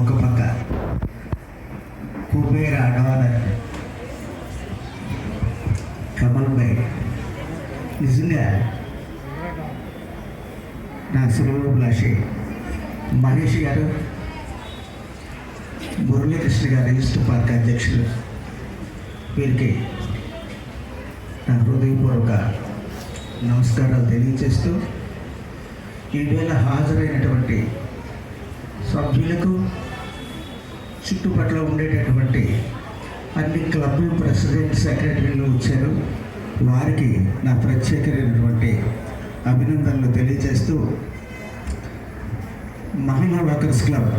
ఒక పక్క కుబేర డాలర్ కమల్ భాయ్, నిజంగా నా శ్రీభిలాషి మహేష్ గారు, మురళీకృష్ణ గారు ఈస్ట్ పార్క్ అధ్యక్షులు, వీరికి నా హృదయపూర్వక నమస్కారాలు తెలియజేస్తూ ఈవేళ హాజరైనటువంటి సభ్యులకు, చుట్టుపక్కల ఉండేటటువంటి అన్ని క్లబ్ ప్రెసిడెంట్, సెక్రటరీలు వచ్చారు, వారికి నా ప్రత్యేకమైనటువంటి అభినందనలు తెలియజేస్తూ మహిళా వర్కర్స్ క్లబ్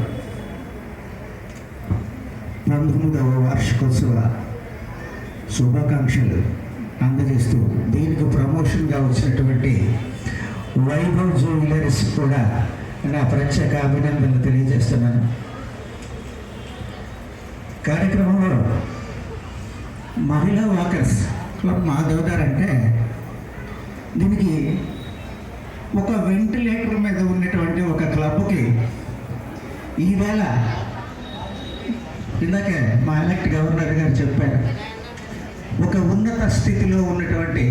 19వ వార్షికోత్సవ శుభాకాంక్షలు అందజేస్తూ దీనికి ప్రమోషన్గా వచ్చినటువంటి వైభవ్ జ్యువెలర్స్ కూడా నా ప్రత్యేక అభినందనలు తెలియజేస్తున్నాను. కార్యక్రమంలో మహిళా వాకర్స్ క్లబ్ మాధవ్ గారు అంటే దీనికి ఒక వెంటిలేటర్ మీద ఉన్నటువంటి ఒక క్లబ్కి ఈవేళ ఇందాకే మా ఎలక్ట్ గవర్నర్ గారు చెప్పారు, ఒక ఉన్నత స్థితిలో ఉన్నటువంటి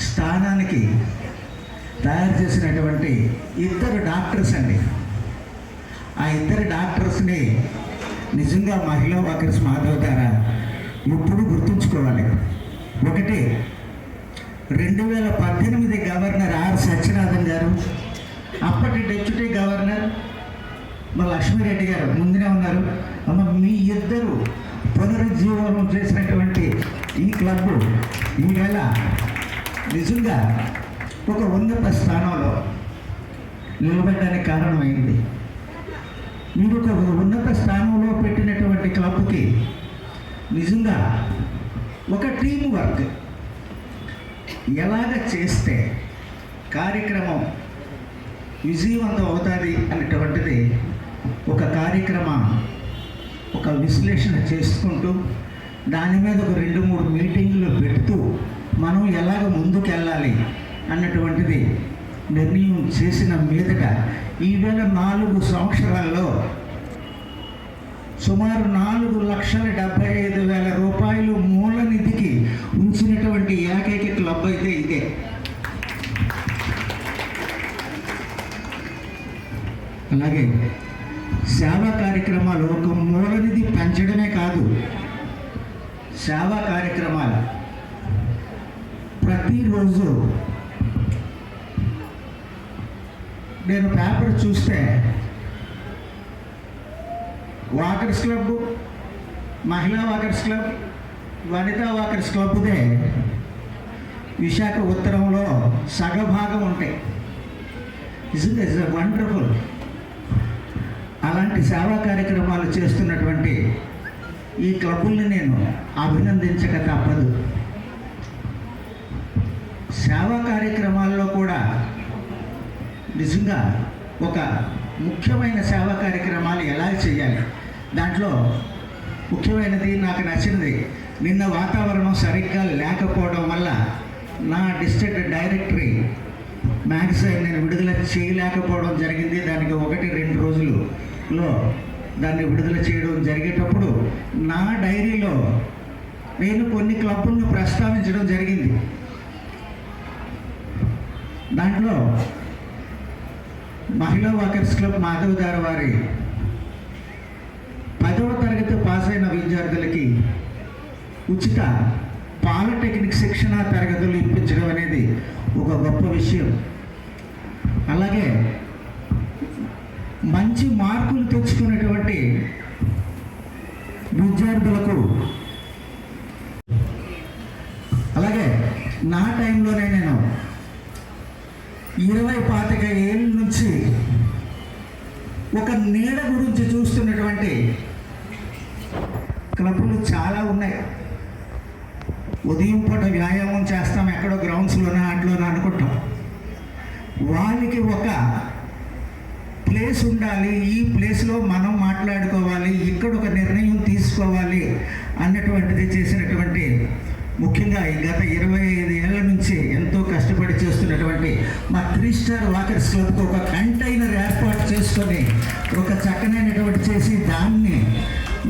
స్థానానికి తయారు చేసినటువంటి ఇద్దరు డాక్టర్స్ అండి. ఆ ఇద్దరు డాక్టర్స్ని నిజంగా మహిళా వర్కర్స్ మాధవ్ గారు ఎప్పుడు గుర్తుంచుకోవాలి. ఒకటి 2018 గవర్నర్ ఆర్ సత్యనాథన్ గారు, అప్పటి డిప్యూటీ గవర్నర్ మా లక్ష్మీరెడ్డి గారు ముందునే ఉన్నారు. అమ్మ, మీ ఇద్దరు పునరుజ్జీవనం చేసినటువంటి ఈ క్లబ్ ఈవేళ నిజంగా ఒక ఉన్నత స్థానంలో నిలబడడానికి కారణమైంది. మీరు ఒక ఉన్నత స్థానంలో పెట్టినటువంటి క్లబ్కి నిజంగా ఒక టీం వర్క్ ఎలాగ చేస్తే కార్యక్రమం విజయవంతం అవుతుంది అనేటువంటిది ఒక కార్యక్రమం, ఒక విశ్లేషణ చేసుకుంటూ దాని మీద ఒక 2-3 మీటింగ్లు పెడుతూ మనం ఎలాగ ముందుకెళ్ళాలి అన్నటువంటిది నిర్ణయం చేసిన మీదట ఈవేళ 4 సంవత్సరాల్లో సుమారు 4,75,000 రూపాయలు మూల నిధికి ఉంచినటువంటి ఏకైక క్లబ్ అయితే ఇదే. అలాగే సేవా కార్యక్రమాలు ఒక మూల నిధి పెంచడమే కాదు, సేవా కార్యక్రమాలు ప్రతిరోజు నేను పేపర్ చూస్తే walkers club, Mahila walkers club, Vanitha walkers క్లబ్దే విశాఖ ఉత్తరంలో సగభాగం ఉంటాయి. Is wonderful. అలాంటి సేవా కార్యక్రమాలు చేస్తున్నటువంటి ఈ క్లబ్బుల్ని నేను అభినందించక తప్పదు. సేవా కార్యక్రమాల్లో కూడా నిజంగా ఒక ముఖ్యమైన సేవా కార్యక్రమాలు ఎలా చేయాలి, దాంట్లో ముఖ్యమైనది నాకు నచ్చినది, నిన్న వాతావరణం సరిగ్గా లేకపోవడం వల్ల నా డిస్ట్రిక్ట్ డైరెక్టరీ మ్యాగజైన్ నేను విడుదల చేయలేకపోవడం జరిగింది. దానికి 1-2 రోజులలో దాన్ని విడుదల చేయడం జరిగేటప్పుడు నా డైరీలో నేను కొన్ని క్లబ్బులను ప్రస్తావించడం జరిగింది. దాంట్లో మహిళా వాకర్స్ క్లబ్ మాధవ్ గారు వారి 10వ తరగతి పాస్ అయిన విద్యార్థులకి ఉచిత పాలిటెక్నిక్ శిక్షణ తరగతులు ఇప్పించడం అనేది ఒక గొప్ప విషయం. అలాగే మంచి మార్కులు తెచ్చుకున్నటువంటి విద్యార్థులకు, అలాగే నా టైంలోనే నేను 20-25 ఏళ్ళ నుంచి ఒక నీడ గురించి చూస్తున్నటువంటి క్లబ్లు చాలా ఉన్నాయి. ఉదయం పూట వ్యాయామం చేస్తాం, ఎక్కడో గ్రౌండ్స్లోనే అట్లోనే అనుకుంటాం. వాళ్ళకి ఒక ప్లేస్ ఉండాలి, ఈ ప్లేస్లో మనం మాట్లాడుకోవాలి, ఇక్కడ ఒక నిర్ణయం తీసుకోవాలి అన్నటువంటిది చేసినటువంటి, ముఖ్యంగా ఈ గత 25 ఏళ్ల నుంచి ఎంతో కష్టపడి చేస్తున్నటువంటి మా 3 స్టార్ వాకర్స్ క్లబ్కు ఒక కంటైనర్ ఏర్పాటు చేసుకొని ఒక చక్కనైనటువంటి చేసి దాన్ని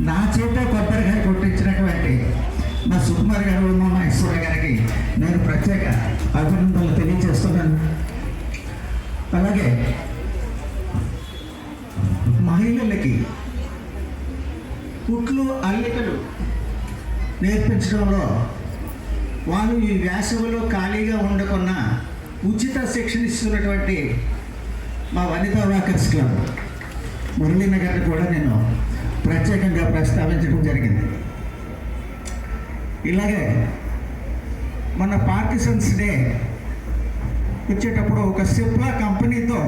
నా చేత కొబ్బరికాయ కొట్టించినటువంటి మా సుకుమార్ గారు మా మహేశ్వర గారికి నేను ప్రత్యేక అభినందనలు తెలియజేస్తున్నాను. అలాగే మహిళలకి కుట్లు అల్లికలు నేర్పించడంలో వాళ్ళు ఈ వేసవిలో ఖాళీగా ఉండకున్న ఉచిత శిక్షణ ఇస్తున్నటువంటి మా వనితా వాకర్స్ క్లబ్ మురళీనగర్ని కూడా నేను ప్రత్యేకంగా ప్రస్తావించడం జరిగింది. ఇలాగే మన పార్కిసన్స్ డే వచ్చేటప్పుడు ఒక సిప్లా కంపెనీతో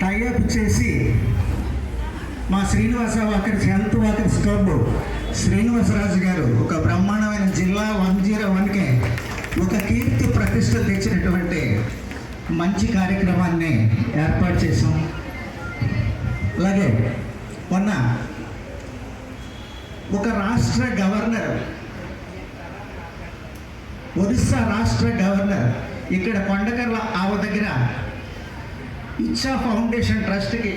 టైఅప్ చేసి మా Srinivasa walkers health walkers club Srinivasaraju గారు ఒక బ్రహ్మాండమైన జిల్లా 101కే ఒక కీర్తి ప్రతిష్టలు తెచ్చినటువంటి మంచి కార్యక్రమాన్ని ఏర్పాటు చేసాం. అలాగే మొన్న ఒక రాష్ట్ర గవర్నర్, ఒరిస్సా రాష్ట్ర గవర్నర్ ఇక్కడ కొండకర్ల ఆవ దగ్గర ఇచ్చా ఫౌండేషన్ ట్రస్ట్కి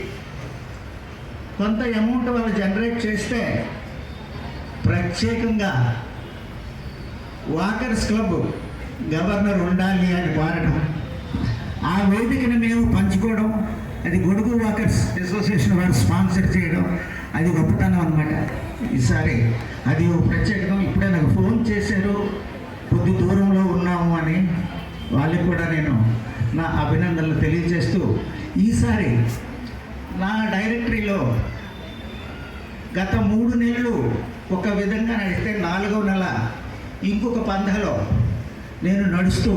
కొంత అమౌంట్ వాళ్ళు జనరేట్ చేస్తే ప్రత్యేకంగా వాకర్స్ క్లబ్ గవర్నర్ ఉండాలి అని కోరడం, ఆ వేదికను మేము పంచుకోవడం, అది గొడుగు వాకర్స్ అసోసియేషన్ వారు స్పాన్సర్ చేయడం, అది గొప్పతనం అన్నమాట. ఈసారి అది ప్రత్యేకం. ఇప్పుడే నాకు ఫోన్ చేశారు, కొద్ది దూరంలో ఉన్నాము అని. వాళ్ళకి కూడా నేను నా అభినందనలు తెలియజేస్తూ, ఈసారి నా డైరెక్టరీలో గత 3 నెలలు ఒక విధంగా నడిస్తే 4వ నెల ఇంకొక పంథలో నేను నడుస్తూ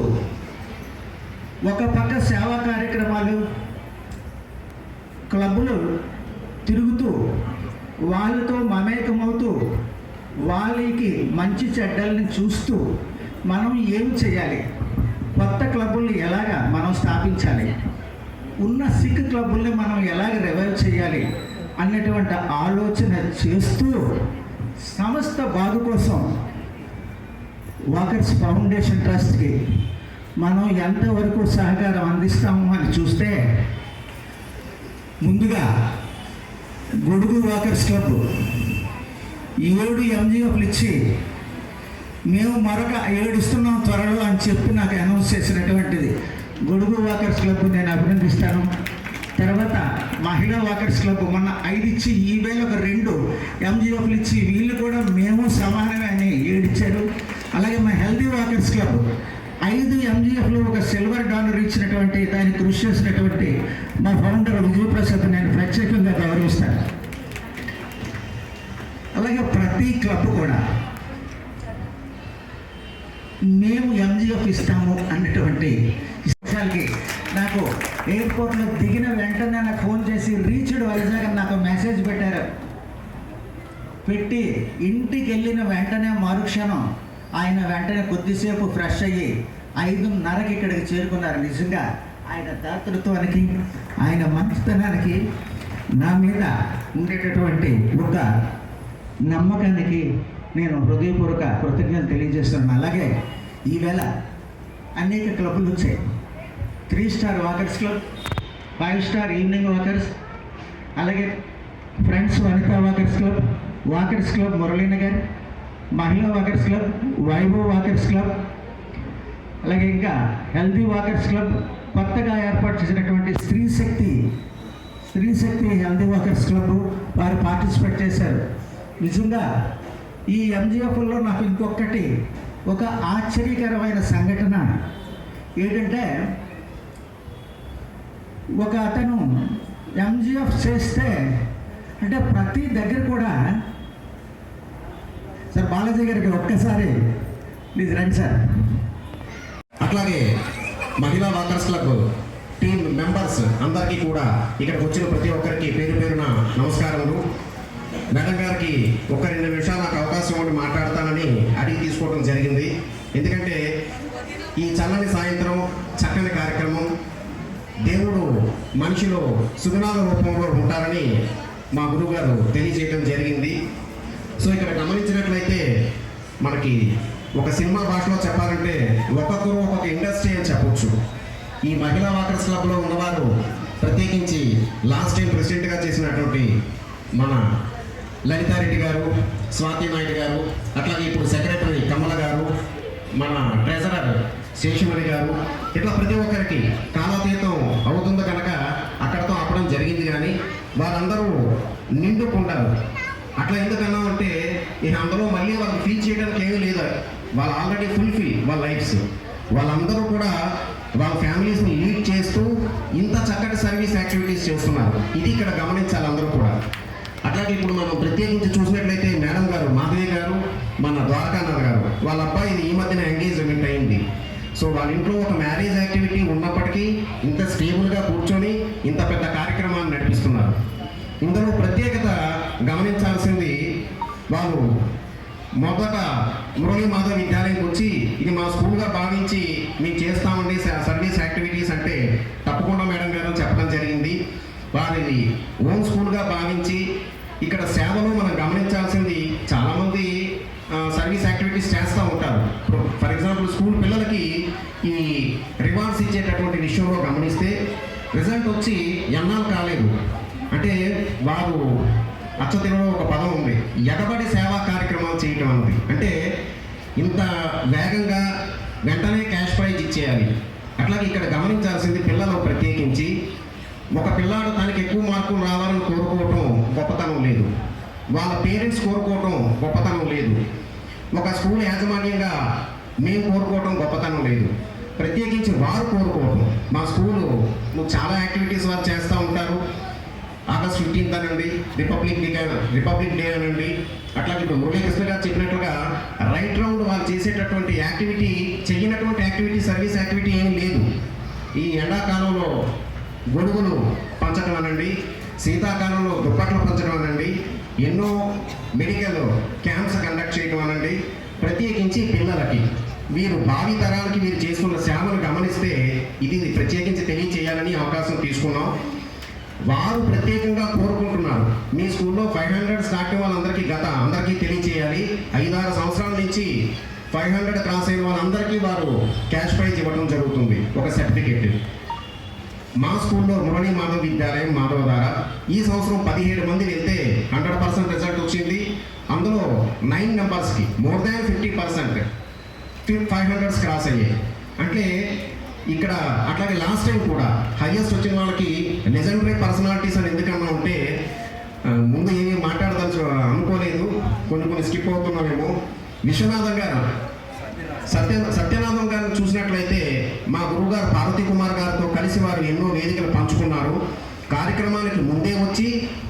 ఒక పక్క సేవా కార్యక్రమాలు క్లబ్బులు తిరుగుతూ వాళ్ళతో మమేకమవుతూ వాళ్ళకి మంచి చెడ్డల్ని చూస్తూ మనం ఏం చేయాలి, కొత్త క్లబ్బుల్ని ఎలాగా మనం స్థాపించాలి, ఉన్న సిక్ క్లబ్బుల్ని మనం ఎలాగ రివైవ్ చేయాలి అన్నటువంటి ఆలోచన చేస్తూ సంస్థ బాగు కోసం వాకర్స్ ఫౌండేషన్ ట్రస్ట్కి మనం ఎంతవరకు సహకారం అందిస్తాము అని చూస్తే, ముందుగా గొడుగు వాకర్స్ క్లబ్ 7 ఎంజిఎఫ్లు ఇచ్చి మేము మరొక 7 ఇస్తున్నాం త్వరలో అని చెప్పి నాకు అనౌన్స్ చేసినటువంటిది గొడుగు వాకర్స్ క్లబ్ నేను అభినందిస్తాను. తర్వాత మహిళా వాకర్స్ క్లబ్ మొన్న 5 ఇచ్చి ఈ వేళ ఒక 2 ఎంజిఎఫ్లు ఇచ్చి వీళ్ళు కూడా మేము సమానమే అని 7 ఇచ్చారు. అలాగే మా హెల్తీ వాకర్స్ క్లబ్ 5 ఎంజిఎఫ్లు ఒక సిల్వర్ డాలర్ ఇచ్చినటువంటి దానికి కృషి చేసినటువంటి మా ఫౌండర్ విజయప్రసాద్ నేను ప్రత్యేకంగా గౌరవిస్తాను. అలాగే ప్రతి క్లబ్ కూడా మేము ఎంజిఎఫ్ ఇస్తాము అన్నటువంటి విషయాలకి నాకు ఎయిర్పోర్ట్లో దిగిన వెంటనే నాకు ఫోన్ చేసి రీచ్డ్ వైజాగ్ అని నాకు మెసేజ్ పెట్టారు. పెట్టి ఇంటికి వెళ్ళిన వెంటనే మరుక్షణం ఆయన వెంటనే కొద్దిసేపు ఫ్రెష్ అయ్యి 5:30కి ఇక్కడికి చేరుకున్నారు. నిజంగా ఆయన దాతృత్వానికి, ఆయన మంచితనానికి, నా మీద ఉండేటటువంటి ఒక నమ్మకానికి నేను హృదయపూర్వక కృతజ్ఞతలు తెలియజేస్తున్నాను. అలాగే ఈవేళ అనేక క్లబ్బులు వచ్చాయి. 3 star walkers club, 5 star evening walkers, అలాగే friends Vanitha walkers club Muralinagar, Mahila walkers club, Vaibhav walkers club, అలాగే ఇంకా హెల్తీ వాకర్స్ క్లబ్, కొత్తగా ఏర్పాటు చేసినటువంటి Stree Shakti healthy walkers club వారు పార్టిసిపేట్ చేశారు. నిజంగా ఈ ఎంజిఎఫ్లో నాకు ఇంకొకటి ఒక ఆశ్చర్యకరమైన సంఘటన ఏంటంటే, ఒక అతను ఎంజిఎఫ్ చేస్తే అంటే ప్రతి దగ్గర కూడా, సార్ బాలాజీ గారికి ఒక్కసారి ప్లీజ్ రండి సార్. అట్లాగే మహిళా వాకర్స్ క్లబ్ టీమ్ మెంబర్స్ అందరికీ కూడా ఇక్కడికి వచ్చిన ప్రతి ఒక్కరికి పేరు పేరున నమస్కారములు. మేడం గారికి ఒక 2 నిమిషాలు నాకు అవకాశం ఉండి మాట్లాడతానని అడిగి తీసుకోవడం జరిగింది. ఎందుకంటే ఈ చల్లని సాయంత్రం చక్కని కార్యక్రమం, దేవుడు మనిషిలో సుగుణాల రూపంలో ఉంటారని మా గురువు గారు తెలియజేయడం జరిగింది. సో ఇక్కడ గమనించినట్లయితే మనకి ఒక సినిమా భాషలో చెప్పాలంటే ఒక్కొక్కరు ఒక్కొక్క ఇండస్ట్రీ అని చెప్పొచ్చు. ఈ మహిళా వాకర్స్ క్లబ్లో ఉన్నవారు ప్రత్యేకించి లాస్ట్ టైం ప్రెసిడెంట్గా చేసినటువంటి మన లలితారెడ్డి గారు, స్వాతి నాయుడు గారు, అట్లాగే ఇప్పుడు సెక్రటరీ కమల గారు, మన ట్రెజరర్ శేషమణి గారు, ఇట్లా ప్రతి ఒక్కరికి కాలాతీతం అవుతుంది కనుక అక్కడతో ఆపడం జరిగింది. కానీ వారందరూ నిండుకుంటారు. అట్లా ఎందుకన్నా అంటే ఇక అందులో మళ్ళీ వాళ్ళకి ఫీల్ చేయడానికి ఏమీ లేదు. వాళ్ళు ఆల్రెడీ ఫుల్ఫిల్ వాళ్ళ లైఫ్స్. వాళ్ళందరూ కూడా వాళ్ళ ఫ్యామిలీస్ని లీడ్ చేస్తూ ఇంత చక్కటి సర్వీస్ యాక్టివిటీస్ చేస్తున్నారు. ఇది ఇక్కడ గమనించాలి అందరూ కూడా. అట్లాగే ఇప్పుడు మనం ప్రత్యేకించి చూసినట్లయితే మేడం గారు, మాధవి గారు, మన ద్వారకానాథ్ గారు, వాళ్ళ అబ్బాయి ఈ మధ్యన ఎంగేజ్మెంట్ అయింది. సో వాళ్ళ ఇంట్లో ఒక మ్యారేజ్ యాక్టివిటీ ఉన్నప్పటికీ ఇంత స్టేబుల్గా కూర్చొని ఇంత పెద్ద కార్యక్రమాన్ని నడిపిస్తున్నారు. ఇందులో ప్రత్యేకత గమనించాల్సింది, వాళ్ళు మొదట మురళీ మాధవ్ విద్యాలయంకి వచ్చి ఇది మా స్కూల్గా భావించి మేము చేస్తామండి సర్వీస్ యాక్టివిటీస్ అంటే తప్పకుండా మేడం గారు చెప్పడం జరిగింది. వారిది ఓన్ స్కూల్గా భావించి ఇక్కడ సేవలో మనం గమనించాల్సింది, చాలామంది సర్వీస్ యాక్టివిటీస్ చేస్తూ ఉంటారు. ఫర్ ఎగ్జాంపుల్ స్కూల్ పిల్లలకి ఈ రివార్డ్స్ ఇచ్చేటటువంటి విషయంలో గమనిస్తే రిజల్ట్ వచ్చి ఎన్నాళ్ళు కాలేదు. అంటే వారు అచ్చతెలుగులో ఒక పదం ఉంది, ఎగబడి సేవా కార్యక్రమాలు చేయటం అన్నది. అంటే ఇంత వేగంగా వెంటనే క్యాష్ ప్రైజ్ ఇచ్చేయాలి. అట్లాగే ఇక్కడ గమనించాల్సింది, పిల్లలు ప్రత్యేకించి ఒక పిల్లాడు తనకి ఎక్కువ మార్కులు రావాలని కోరుకోవటం గొప్పతనం లేదు, వాళ్ళ పేరెంట్స్ కోరుకోవటం గొప్పతనం లేదు, ఒక స్కూల్ యాజమాన్యంగా మేము కోరుకోవటం గొప్పతనం లేదు, ప్రత్యేకించి వారు కోరుకోవటం. మా స్కూలు చాలా యాక్టివిటీస్ వారు చేస్తూ ఉంటారు. ఆగస్ట్ 15th అనండి, రిపబ్లిక్ డే అనండి, అట్లాగే ఇప్పుడు మురళీకృష్ణ గారు చెప్పినట్లుగా రైట్ రౌండ్ వాళ్ళు చేసేటటువంటి యాక్టివిటీ, చెయ్యినటువంటి యాక్టివిటీ, సర్వీస్ యాక్టివిటీ ఏమీ లేదు. ఈ ఎండాకాలంలో గొడుగులు పంచడం అనండి, శీతాకాలంలో దుప్పట్లు పంచడం అనండి, ఎన్నో మెడికల్ క్యాంప్స్ కండక్ట్ చేయడం అనండి. ప్రత్యేకించి పిల్లలకి వీరు భావి తరాలకి వీరు చేస్తున్న సేవను గమనిస్తే ఇది ప్రత్యేకించి తెలియచేయాలని అవకాశం తీసుకున్నాం. వారు ప్రత్యేకంగా కోరుకుంటున్నారు, మీ స్కూల్లో 500 స్టార్ట్ వాళ్ళందరికీ అందరికీ తెలియచేయాలి. 5-6 సంవత్సరాల నుంచి 500 క్రాస్ అయిన వాళ్ళందరికీ వారు క్యాష్ ప్రైజ్ ఇవ్వడం జరుగుతుంది, ఒక సర్టిఫికేట్. మా స్కూల్లో మురళీ మాధవ్ విద్యాలయం మాధవ ద్వారా ఈ సంవత్సరం 17 మంది వెళ్తే 100% రిజల్ట్ వచ్చింది. అందులో 9 మెంబర్స్కి మోర్ దాన్ 50% 500 క్రాస్ అయ్యాయి. అంటే ఇక్కడ అట్లాగే లాస్ట్ టైం కూడా హైయెస్ట్ వచ్చిన వాళ్ళకి లెజెండరీ పర్సనాలిటీస్ అని ఎందుకన్నా ఉంటే ముందు ఏమీ మాట్లాడదలుచు అనుకోలేదు, కొన్ని స్కిప్ అవుతున్నామేమో. విశ్వనాథం గారు, సత్యనాథం గారిని చూసినట్లయితే మా గురువుగారు పార్వతీ కుమార్ గారితో కలిసి వారు ఎన్నో వేదికలు పంచుకున్నారు. కార్యక్రమానికి ముందే వచ్చి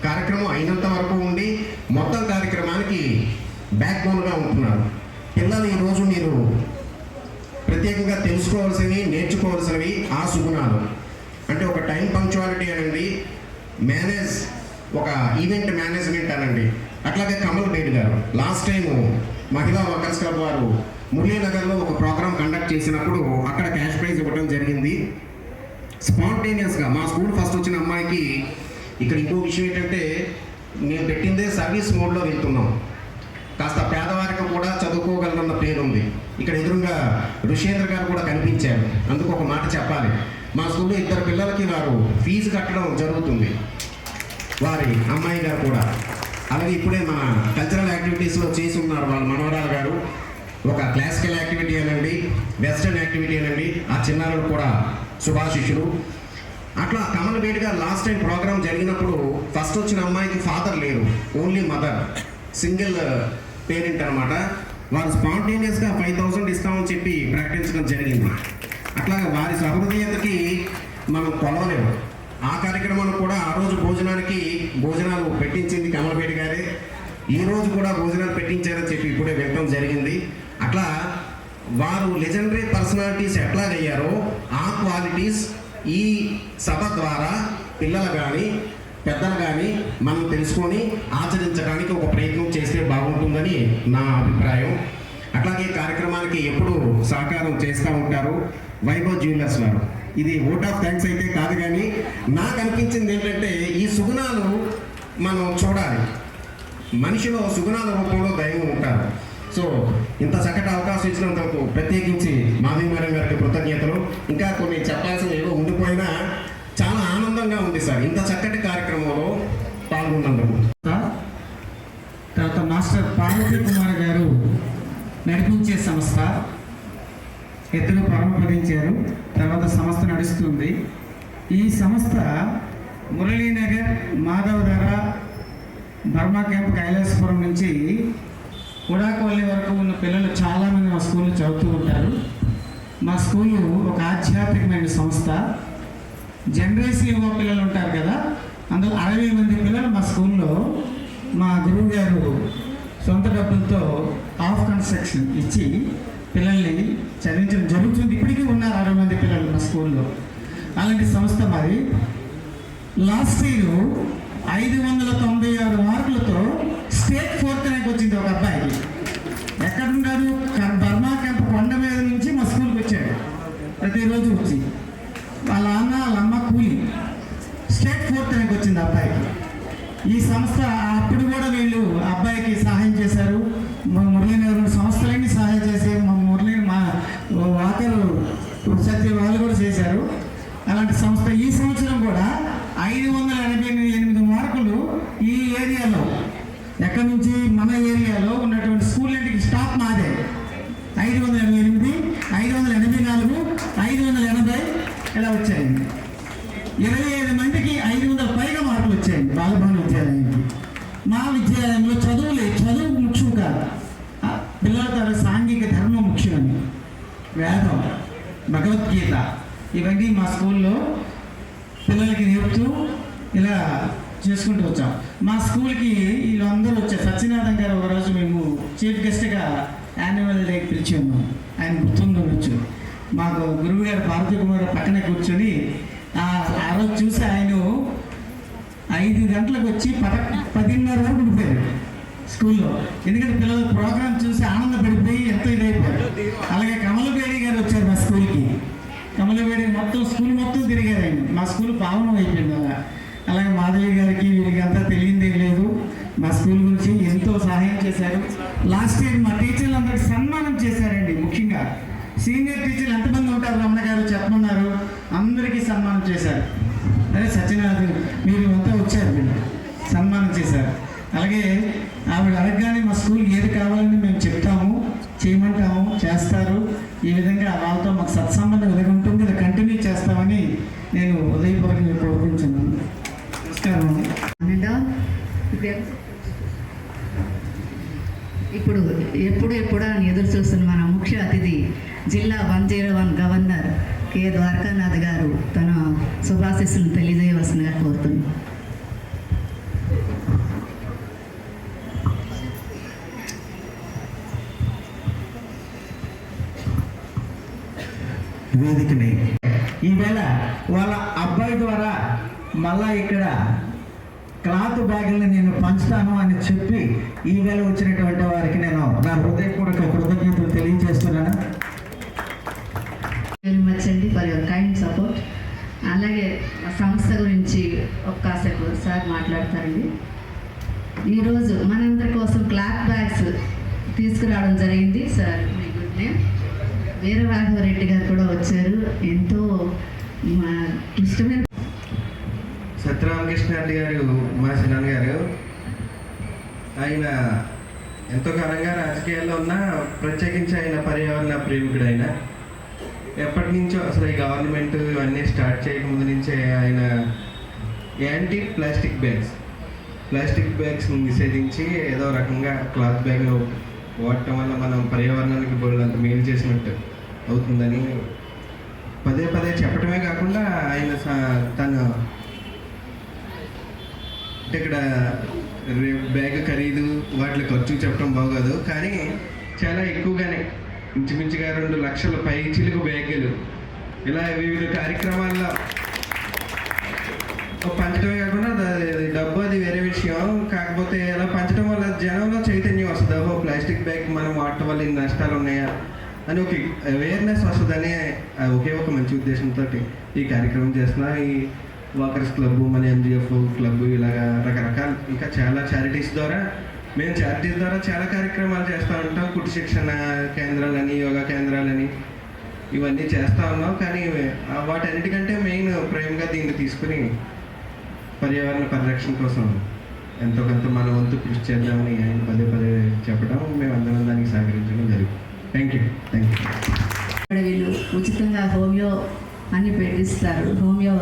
కార్యక్రమం అయినంత వరకు ఉండి మొత్తం కార్యక్రమానికి బ్యాక్ బోన్గా ఉంటున్నారు. పిల్లలు ఈరోజు మీరు ప్రత్యేకంగా తెలుసుకోవాల్సినవి, నేర్చుకోవాల్సినవి ఆ సుగుణాలు. అంటే ఒక టైం పంక్చువాలిటీ అనండి, ఒక ఈవెంట్ మేనేజ్మెంట్ అనండి. అట్లాగే కమల్ బేడ్ గారు లాస్ట్ టైము మహిళా వర్కర్స్ క్లబ్ వారు మురళీనగర్లో ఒక ప్రోగ్రామ్ కండక్ట్ చేసినప్పుడు అక్కడ క్యాష్ ప్రైజ్ ఇవ్వడం జరిగింది. స్పాంటేనియస్గా మా స్కూల్ ఫస్ట్ వచ్చిన అమ్మాయికి, ఇక్కడ ఇంకో విషయం ఏంటంటే నేను పెట్టిందే సర్వీస్ మోడ్లో వెళ్తున్నాం, కాస్త పేదవారికి కూడా చదువుకోగలరన్న పేరు ఉంది. ఇక్కడ ఎదురుగా ఋషేంద్ర గారు కూడా కనిపించారు. అందుకు ఒక మాట చెప్పాలి, మా స్కూల్లో 2 పిల్లలకి వారు ఫీజు కట్టడం జరుగుతుంది, వారి అమ్మాయి గారు కూడా. అలాగే ఇప్పుడే మన కల్చరల్ యాక్టివిటీస్లో చేసి ఉన్నారు వాళ్ళ మనవరాలు గారు. ఒక క్లాసికల్ యాక్టివిటీ అనండి, వెస్టర్న్ యాక్టివిటీ అనండి, ఆ చిన్నారులు కూడా శుభాశిష్యులు. అట్లా కమల్ బేడ్ గారు లాస్ట్ టైం ప్రోగ్రామ్ జరిగినప్పుడు ఫస్ట్ వచ్చిన అమ్మాయికి ఫాదర్ లేరు, ఓన్లీ మదర్, సింగిల్ పేరెంట్ అనమాట. వారు స్పాంటేనియస్గా 5000 ఇస్తామని చెప్పి ప్రకటించడం జరిగింది. అట్లాగే వారి సహృదయతకి మనం కొలవలేము. ఆ కార్యక్రమాలు కూడా ఆ రోజు భోజనాలు పెట్టించింది కమలపేట గారే, ఈ రోజు కూడా భోజనాలు పెట్టించారని చెప్పి ఇప్పుడే వినడం జరిగింది. అట్లా వారు లెజెండరీ పర్సనాలిటీస్ ఎట్లాగయ్యారో ఆ క్వాలిటీస్ ఈ సభ ద్వారా పిల్లలు కానీ పెద్దలు కానీ మనం తెలుసుకొని ఆచరించడానికి ఒక ప్రయత్నం చేస్తే బాగుంటుందని నా అభిప్రాయం. అట్లాగే కార్యక్రమానికి ఎప్పుడు సహకారం చేస్తూ ఉంటారు వైభవ్ జ్యువెలర్స్ వారు. ఇది ఓట్ ఆఫ్ థ్యాంక్స్ అయితే కాదు, కానీ నాకు అనిపించింది ఏంటంటే ఈ సుగుణాలు మనం చూడాలి. మనిషిలో సుగుణాల రూపంలో దైవం ఉంటారు. సో ఇంత చక్కటి అవకాశం ఇచ్చినందుకు ప్రత్యేకించి మాధవి మేడం గారికి కృతజ్ఞతలు. ఇంకా కొన్ని చెప్పాల్సిన ఏదో ఉండిపోయినా చాలా ఆనందంగా ఉంది సార్ ఇంత చక్కటి కార్యక్రమంలో పాల్గొన్నారు. పాల్గొన్నందుకు. తర్వాత మాస్టర్ పార్వతీ కుమార్ గారు నడిపించే సంస్థ, ఇద్దరు పరమపదించారు. తర్వాత సంస్థ నడుస్తుంది. ఈ సంస్థ మురళీనగర్, మాధవధార, బర్మా క్యాంప్, కైలాసపురం నుంచి ఉడాకోల్లి వరకు ఉన్న పిల్లలు చాలామంది మా స్కూల్లో చదువుతూ ఉంటారు. మా స్కూలు ఒక ఆధ్యాత్మికమైన సంస్థ. జనరేషన్ యువ పిల్లలు ఉంటారు కదా, అందులో 60 మంది పిల్లలు మా స్కూల్లో మా గురువు గారు సొంత డబ్బులతో ఆఫ్ కన్స్ట్రక్షన్ ఇచ్చి పిల్లల్ని చదివించడం జరుగుతుంది. ఇప్పటికీ ఉన్నారు 60 మంది పిల్లలు మా స్కూల్లో. అలాంటి సంస్థ మాది. లాస్ట్ ఇయర్ 596 మార్కులతో స్టేట్ 4th ర్యాంక్ వచ్చింది ఒక అబ్బాయికి. ఎక్కడున్నారు? బర్మా క్యాంప్ కొండ మీద నుంచి మా స్కూల్కి వచ్చాడు. ప్రతిరోజు వచ్చి వాళ్ళ అమ్మ కూలి స్టేట్ 4th ర్యాంక్ వచ్చింది అబ్బాయికి. ఈ సంస్థ అప్పుడు కూడా వీళ్ళు అబ్బాయికి సహాయం చేశారు. మా మురళీనగర్ సంస్థలన్నీ సహాయం చేసి మా వాకరు సత్య వాళ్ళు కూడా చేశారు. అలాంటి సంస్థ ఈ సంవత్సరం కూడా 588 మార్కులు ఈ ఏరియాలో, ఎక్కడి నుంచి మన ఏరియాలో ఉన్నటువంటి స్కూళ్ళకి స్టాప్ మాదే. 588, 584, 580 ఇలా వచ్చాయండి. 25 మందికి 500 పైగా మార్కులు వచ్చాయండి బాలభవన విద్యాలయానికి. మా విద్యాలయంలో చదువు ముఖ్యం కాదు, పిల్లల తర సాంఘిక ధర్మం ముఖ్యమని, వేదం, భగవద్గీత ఇవన్నీ మా స్కూల్లో పిల్లలకి నేర్పుతూ ఇలా చేసుకుంటూ వచ్చాం. మా స్కూల్కి వీళ్ళందరూ వచ్చారు. సత్యనారాయణ గారు ఒకరోజు మేము చీఫ్ గెస్ట్గా యాన్యువల్ డేకి పిలిచాము. ఆయన గుర్తుండవచ్చు. మాకు గురువు గారు పార్వతీ కుమార్ పక్కనే కూర్చొని ఆ రోజు చూసి ఆయన 5 గంటలకు వచ్చి 10:30 వరకు ఉండిపోయారు స్కూల్లో. ఎందుకంటే పిల్లల ప్రోగ్రామ్ చూసి ఆనందపడిపోయి ఎంతో ఇదైపోయారు. అలాగే కమలబేడి గారు వచ్చారు మా స్కూల్కి. కమలబేడి స్కూల్ మొత్తం తిరిగారు ఆయన. మా స్కూల్ పావనం అయిపోయింది అలా. అలాగే మాధవి గారికి వీరికి అంతా తెలియందే లేదు. మా స్కూల్ గురించి ఎంతో సహాయం చేశారు. లాస్ట్ ఇయర్ మా టీచర్లు అందరికి సన్మానం చేశారండి. ముఖ్యంగా సీనియర్ టీచర్లు ఎంతమంది ఉంటారు రమణ గారు చెప్పమన్నారు, అందరికీ సన్మానం చేశారు. అదే సత్యనారాయణ మీరు అంతా వచ్చారు, వీళ్ళు సన్మానం చేశారు. అలాగే ఆవిడ అడగగానే మా స్కూల్ ఏది కావాలని మేము చెప్తాము, చేయమంటాము, చేస్తారు. ఈ విధంగా వాళ్ళతో మాకు సత్సంబంధం ఎదుగు ఉంటుంది. అది కంటిన్యూ చేస్తామని నేను ఉదయపూర్వకంగా కోరుకుంటున్నాను. నమస్కారం. ఇప్పుడు ఎప్పుడు అని ఎదురు చూస్తున్న మన ముఖ్య అతిథి జిల్లా 101 గవర్నర్ కె ద్వారకానాథ్ గారు తన శుభాశీస్సులను తెలియజేయవలసిందిగా కోరుతున్నాను. వేదికని ఈవేళ వాళ్ళ అబ్బాయి ద్వారా మళ్ళా ఇక్కడ క్లాత్ బ్యాగుల్ని నేను పంచుతాను అని చెప్పి ఈవేళ వచ్చినటువంటి వారికి నేను నా హృదయపూర్వక కృతజ్ఞతలు తెలియజేస్తున్నాను. వెరీ మచ్ అండి ఫర్ యువర్ కైండ్ సపోర్ట్. అలాగే సంస్థ గురించి ఒక్కసేపు సార్ మాట్లాడతారండి. ఈరోజు మనందరి కోసం క్లాత్ బ్యాగ్స్ తీసుకురావడం జరిగింది. సార్ మీ గుడ్ నేమ్ వీరరాఘవరెడ్డి గారు కూడా వచ్చారు. ఎంతో ఇష్టమైన సత్యరామకృష్ణారెడ్డి గారు మా చిన్నాన్నగారు. ఆయన ఎంతో కాలంగా రాజకీయాల్లో ఉన్న, ప్రత్యేకించి ఆయన పర్యావరణ ప్రేమికుడు. ఆయన ఎప్పటి నుంచో అసలు ఈ గవర్నమెంట్ ఇవన్నీ స్టార్ట్ చేయకముందు నుంచే ఆయన యాంటీ ప్లాస్టిక్ బ్యాగ్స్ నిషేధించి ఏదో రకంగా క్లాత్ బ్యాగ్లో వాడటం వల్ల మనం పర్యావరణానికి బోల్డంత మేలు చేసినట్టు అవుతుందని పదే చెప్పడమే కాకుండా ఆయన తను అంటే ఇక్కడ బ్యాగ్ ఖరీదు వాటి ఖర్చు చెప్పడం బాగోదు, కానీ చాలా ఎక్కువగానే ఇంచుమించుగా 2 లక్షల పై చిలుకు బ్యాగులు ఇలా వివిధ కార్యక్రమాల్లో పంచడమే కాకుండా డబ్బు అది వేరే విషయం. కాకపోతే ఇలా పంచడం వల్ల జనంలో చైతన్యం వస్తుంది. ఓహో, ప్లాస్టిక్ బ్యాగ్ మనం వాడటం వల్ల ఇన్ని నష్టాలు ఉన్నాయా అని ఒక అవేర్నెస్ వస్తుందని ఒకే ఒక మంచి ఉద్దేశంతో ఈ కార్యక్రమం చేస్తున్నా. ఈ వాకర్స్ క్లబ్, మన MGF క్లబ్, ఇలాగా రకరకాల ఇంకా చాలా చారిటీస్ ద్వారా చాలా కార్యక్రమాలు చేస్తూ ఉంటాం. కుట్టు శిక్షణ కేంద్రాలని, యోగా కేంద్రాలని ఇవన్నీ చేస్తూ ఉన్నాం. కానీ వాటన్నిటికంటే మెయిన్ ప్రేమగా దీన్ని తీసుకుని పర్యావరణ పరిరక్షణ కోసం ఎంతో కొంత మన వంతు కృషి చేద్దామని ఆయన పదే పదే చెప్పడం, మేము అందరం దానికి సహకరించడం జరిగింది. Thank you. ఇక్కడ వీళ్ళు ఉచితంగా హోమియో అన్ని పెట్టిస్తారు, హోమియో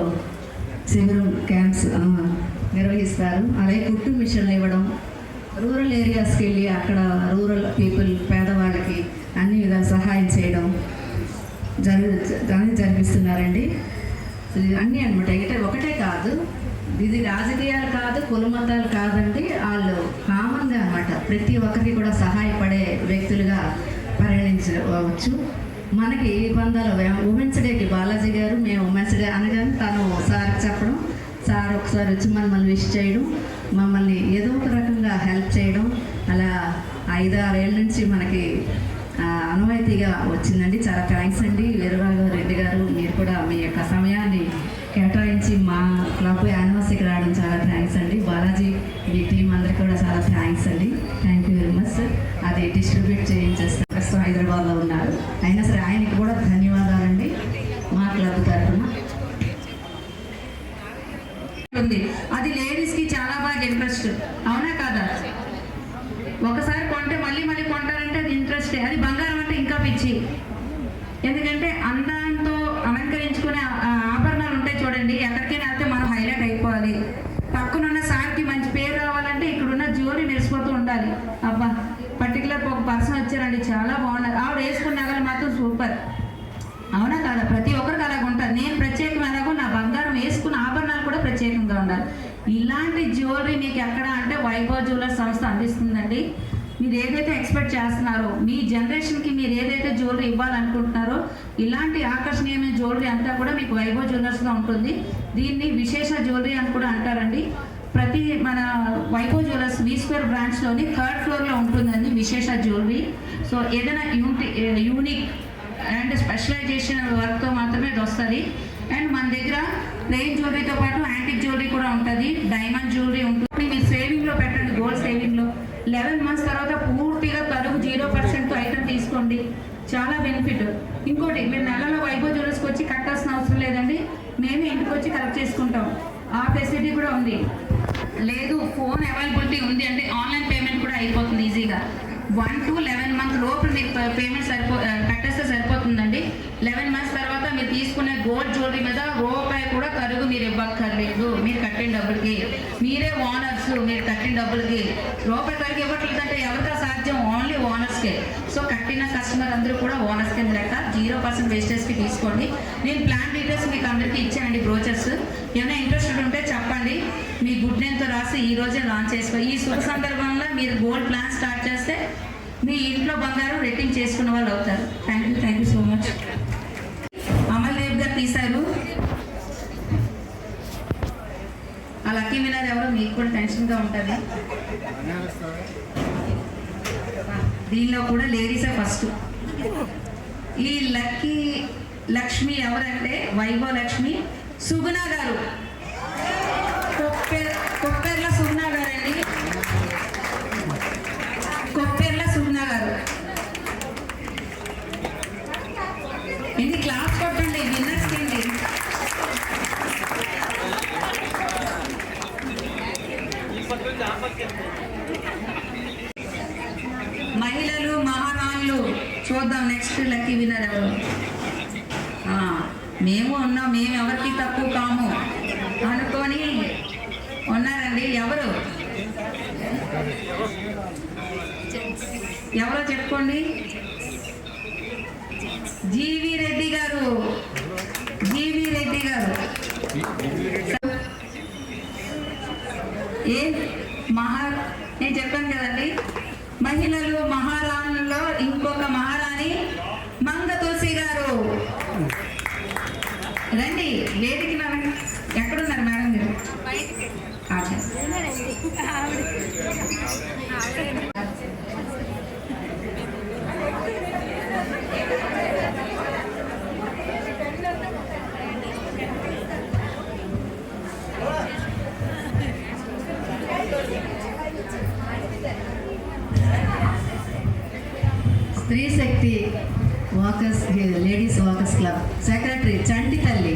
శిబిరం క్యాంప్స్ నిర్వహిస్తారు. అలాగే కుట్టు మిషన్లు ఇవ్వడం, రూరల్ ఏరియాస్కి వెళ్ళి అక్కడ రూరల్ పీపుల్ పేదవాళ్ళకి అన్ని విధాలు సహాయం చేయడం జరిపిస్తున్నారండి. అన్నీ అనమాట. అయితే ఒకటే కాదు, ఇది రాజకీయాలు కాదు, కుల మతాలు కాదండి, వాళ్ళు కామన్గా అనమాట ప్రతి ఒక్కరికి కూడా సహాయపడే వ్యక్తులుగా పరిగణించవచ్చు. మనకి బంధాలు ఉమెన్స్ డేకి బాలాజీ గారు మేము ఉమెన్స్ డే అనగానే తను సార్కి చెప్పడం, సార్ ఒకసారి వచ్చి మమ్మల్ని విష్ చేయడం, మమ్మల్ని ఏదో ఒక రకంగా హెల్ప్ చేయడం, అలా 5-6 ఏళ్ళ నుంచి మనకి అనువాయితీగా వచ్చిందండి. చాలా థ్యాంక్స్ అండి వీరరాఘవ రెడ్డి గారు, మీరు కూడా మీ యొక్క సమయాన్ని కేటాయించి మా క్లబ్ యానివర్సరీకి రావడం చాలా థ్యాంక్స్ అండి. బాలాజీ మీ టీం అందరికీ కూడా చాలా థ్యాంక్స్ అండి. Thank you very much sir. అది డిస్ట్రిబ్యూట్ చేయించేస్తారు, ప్రస్తుతం హైదరాబాద్లో ఉన్నారు, అయినా సరే ఆయనకి కూడా ధన్యవాదాలండి మా క్లబ్ తరఫున. అది లేడీస్కి చాలా బాగా ఇంట్రెస్ట్, అవునా కాదా? ఒకసారి కొంటే మళ్ళీ మళ్ళీ కొంటారంటే అది ఇంట్రెస్టే. అది బంగారం అంటే ఇంకా పిచ్చి, ఎందుకంటే అందంతో అలంకరించుకునే ఆభరణాలు ఉంటాయి చూడండి, ఎక్కడికైనా వెళ్తే మనం హైలైట్ అయిపోవాలి. పక్కనున్న సార్కి మంచి పేరు రావాలంటే ఇక్కడున్న జ్యువెలరీ మెరిసిపోతూ ఉండాలి. అబ్బా పర్టికులర్ ఒక పర్సన్ వచ్చారండి, చాలా బాగున్నారు, ఆవిడ వేసుకున్న నగలు మాత్రం సూపర్, అవునా కాదా? ప్రతి ఒక్కరికి అలాగ ఉంటారు. నేను ప్రత్యేకం ఎలాగో నా బంగారం వేసుకున్న ఆభరణాలు కూడా ప్రత్యేకంగా ఉండాలి. ఇలాంటి జ్యువెలరీ మీకు ఎక్కడ అంటే వైభవ్ జ్యువెలర్స్ సంస్థ అందిస్తుందండి. మీరు ఏదైతే ఎక్స్పెక్ట్ చేస్తున్నారో, మీ జనరేషన్కి మీరు ఏదైతే జ్యువెలరీ ఇవ్వాలనుకుంటున్నారో, ఇలాంటి ఆకర్షణీయమైన జ్యువెలరీ అంతా కూడా మీకు వైభవ్ జ్యువెలర్స్లో ఉంటుంది. దీన్ని విశేష జ్యువెలరీ అని కూడా అంటారండి. ప్రతి మన వైభవ్ జ్యువెలర్స్ V² బ్రాంచ్లోని 3rd ఫ్లోర్లో ఉంటుందండి విశేష జ్యువెలరీ. సో ఏదైనా యూనిక్ అండ్ స్పెషలైజేషన్ వర్క్తో మాత్రమే ఇది వస్తుంది. అండ్ మన దగ్గర ప్లెయిన్ జ్యువెలరీతో పాటు యాంటిక్ జ్యువెలరీ కూడా ఉంటుంది, డైమండ్ జ్యువెలరీ ఉంటుంది. మీరు సేవింగ్లో పెట్టండి, గోల్డ్ సేవింగ్లో 11 months తర్వాత పూర్తిగా తరుగు 0% ఐటమ్ తీసుకోండి, చాలా బెనిఫిట్. ఇంకోటి, మీరు నెలలో వైభవ్ జ్యువెలర్స్కి వచ్చి కట్టాల్సిన అవసరం లేదండి, మేమే ఇంటికి వచ్చి కలెక్ట్ చేసుకుంటాం, ఆ ఫెసిలిటీ కూడా ఉంది. లేదు ఫోన్ అవైలబిలిటీ ఉంది అంటే ఆన్లైన్ పేమెంట్ కూడా అయిపోతుంది ఈజీగా. 1 to 11 months లోపల మీకు పేమెంట్ కట్టేస్తే సరిపోతుందండి. 11 months తర్వాత మీరు తీసుకునే గోల్డ్ జ్యువెలరీ మీద రూపాయి కూడా తరుగు మీరు ఇవ్వక్కర్లేదు. మీరు కట్టిన డబ్బులకి మీరే ఓనర్స్, మీరు కట్టిన డబ్బులకి రూపాయి తరుగు ఇవ్వట్లేదంటే ఎవరికా సాధ్యం? ఓన్లీ ఓనర్స్కే. సో కట్టిన కస్టమర్ అందరూ కూడా ఓనర్స్ కింద లెక్క. 0% వేస్టేజ్కి తీసుకోండి. నేను ప్లాన్ డీటెయిల్స్ మీకు అందరికీ ఇచ్చానండి, బ్రోచర్స్. ఏమైనా ఇంట్రెస్టెడ్ ఉంటే చెప్పండి, మీ గుడ్ నేమ్తో రాసి ఈ రోజే లాంచ్ చేసుకో. ఈ శుభ సందర్భంలో మీరు గోల్డ్ ప్లాన్ స్టార్ట్ చేస్తే మీ ఇంట్లో బంగారం రెట్టింగ్ చేసుకున్న వాళ్ళు అవుతారు. Thank you so much. Amaldev గారు తీశారు. ఆ లక్కీ విన్నర్ ఎవరో మీకు కూడా టెన్షన్గా ఉంటుంది. దీనిలో కూడా లేడీసే ఫస్ట్. ఈ లక్కీ లక్ష్మి ఎవరంటే వైభవ్ లక్ష్మి సుగుణ గారు, కొప్పేర్ల సుగుణ గారండి, కొప్పేర్ల సుగుణ గారు. ఇది క్లాస్ కొట్టండి విన్నర్స్కి అండి. మహిళలు మహారాణులు చూద్దాం నెక్స్ట్ లక్కీ విన్నర్ ఎవరు. మేము ఉన్నాం, మేము ఎవరికి తక్కువ కాము అనుకొని ఉన్నారండి. ఎవరో చెప్పుకోండి. జీవి రెడ్డి గారు, జీవి రెడ్డి గారు. నేను చెప్పాను కదండి, మహిళలు మహారాణుల్లో ఇంకొక మహారాణి మంగ తులసి గారు. రండి వేదిక. ఎక్కడున్నారు మేడం గారు? Stree Shakti walkers ladies walkers club secretary Chanti తల్లి